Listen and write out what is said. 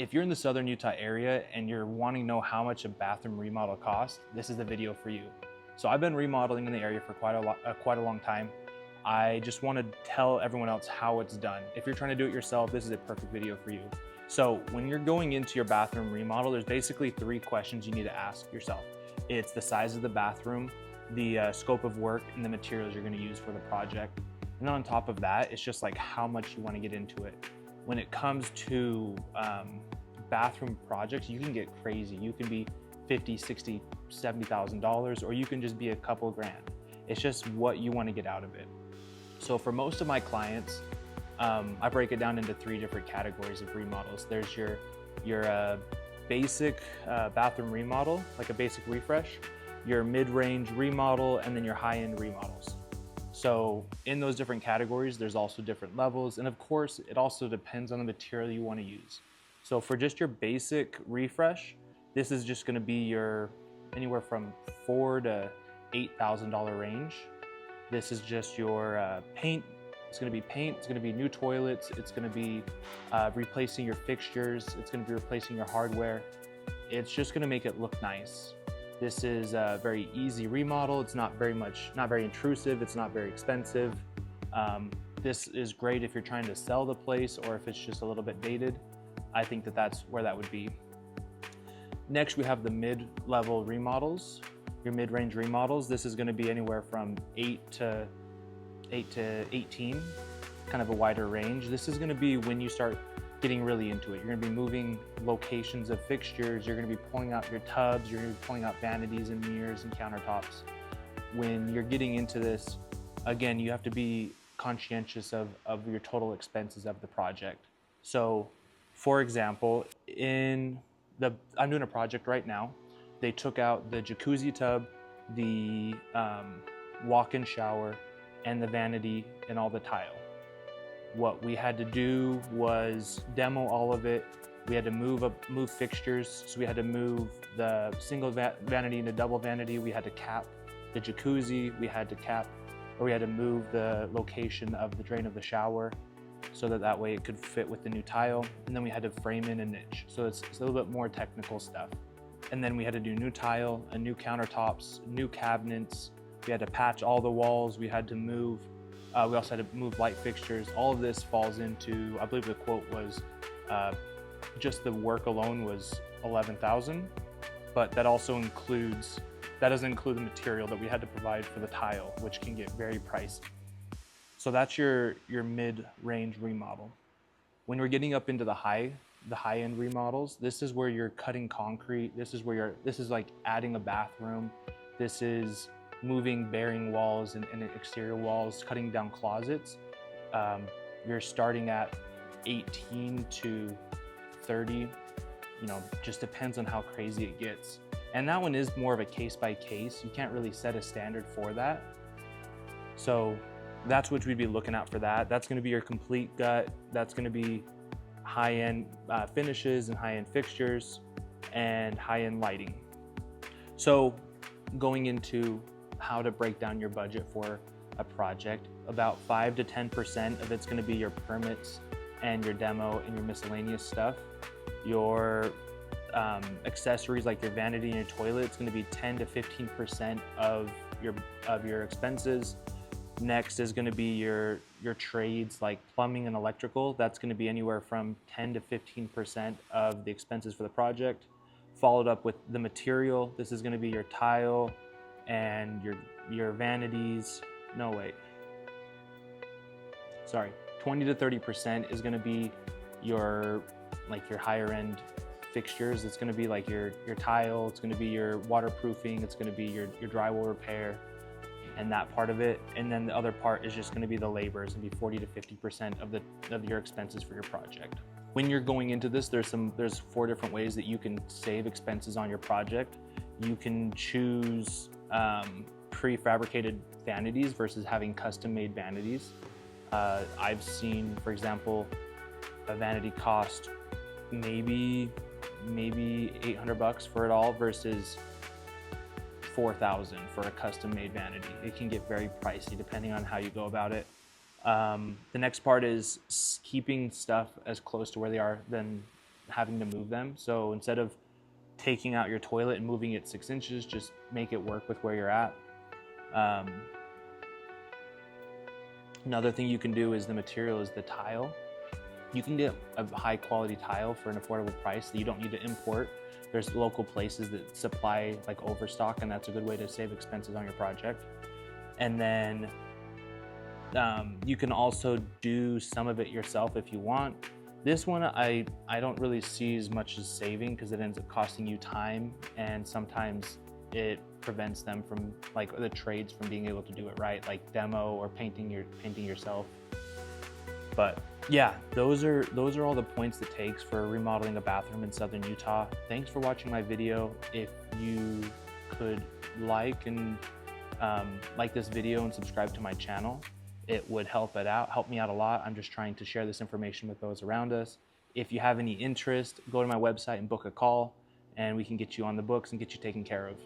If you're in the Southern Utah area and you're wanting to know how much a bathroom remodel costs, this is the video for you. So I've been remodeling in the area for quite a long time. I just want to tell everyone else how it's done. If you're trying to do it yourself, this is a perfect video for you. So when you're going into your bathroom remodel, there's basically 3 questions you need to ask yourself. It's the size of the bathroom, the scope of work, and the materials you're going to use for the project. And then on top of that, it's just like how much you want to get into it. When it comes to bathroom projects, you can get crazy. You can be $50,000, $60,000, $70,000, or you can just be a couple grand. It's just what you want to get out of it. So for most of my clients, I break it down into 3 different categories of remodels. There's your basic bathroom remodel, like a basic refresh, your mid-range remodel, and then your high-end remodels. So in those different categories, there's also different levels. And of course, it also depends on the material you want to use. So for just your basic refresh, this is just going to be your anywhere from $4,000 to $8,000 range. This is just your paint. It's going to be paint. It's going to be new toilets. It's going to be replacing your fixtures. It's going to be replacing your hardware. It's just going to make it look nice. This is a very easy remodel. It's not very intrusive. It's not very expensive. This is great if you're trying to sell the place or if it's just a little bit dated. I think that that's where that would be. Next, we have the mid-level remodels, your mid-range remodels. This is going to be anywhere from 8 to 18, kind of a wider range. This is going to be when you start getting really into it. You're going to be moving locations of fixtures. You're going to be pulling out your tubs. You're going to be pulling out vanities and mirrors and countertops. When you're getting into this, again, you have to be conscientious of your total expenses of the project. So, for example, I'm doing a project right now. They took out the jacuzzi tub, the walk-in shower, and the vanity and all the tile. What we had to do was demo all of it. We had to move fixtures. So we had to move the single vanity into double vanity. We had to cap the jacuzzi. We had to move the location of the drain of the shower so that way it could fit with the new tile. And then we had to frame in a niche. So it's a little bit more technical stuff. And then we had to do new tile, new countertops, new cabinets. We had to patch all the walls. We had to move. We also had to move light fixtures. All of this falls into, I believe the quote was, just the work alone was $11,000, but that doesn't include the material that we had to provide for the tile, which can get very pricey. So that's your mid-range remodel. When we're getting up into the high-end remodels, this is where you're cutting concrete. This is like adding a bathroom. This is moving bearing walls and exterior walls, cutting down closets. You're starting at 18 to 30, just depends on how crazy it gets. And that one is more of a case by case. You can't really set a standard for that. So that's what we'd be looking at for that. That's gonna be your complete gut. That's gonna be high-end finishes and high-end fixtures and high-end lighting. So going into how to break down your budget for a project, about 5 to 10% of it's going to be your permits and your demo and your miscellaneous stuff. Your accessories like your vanity and your toilet, it's going to be 10 to 15% of your expenses. Next is going to be your trades like plumbing and electrical. That's going to be anywhere from 10 to 15% of the expenses for the project. Followed up with the material. This is going to be your tile and your vanities. 20 to 30% is going to be your higher end fixtures. It's going to be like your tile. It's going to be your waterproofing. It's going to be your drywall repair and that part of it. And then the other part is just going to be the labor. It's going to be 40 to 50% of your expenses for your project. When you're going into this, there's 4 different ways that you can save expenses on your project. You can choose prefabricated vanities versus having custom-made vanities. I've seen, for example, a vanity cost maybe $800 for it all versus $4,000 for a custom-made vanity. It can get very pricey depending on how you go about it. The next part is keeping stuff as close to where they are than having to move them. So instead of taking out your toilet and moving it 6 inches, just make it work with where you're at. Another thing you can do is the material is the tile. You can get a high quality tile for an affordable price that you don't need to import. There's local places that supply like overstock, and that's a good way to save expenses on your project. And then you can also do some of it yourself if you want. This one I don't really see as much as saving, because it ends up costing you time, and sometimes it prevents them from, like, the trades from being able to do it right, like demo or painting yourself. But yeah, those are all the points it takes for remodeling a bathroom in Southern Utah. Thanks for watching my video. If you could like this video and subscribe to my channel, it would help me out a lot. I'm just trying to share this information with those around us. If you have any interest, go to my website and book a call, and we can get you on the books and get you taken care of.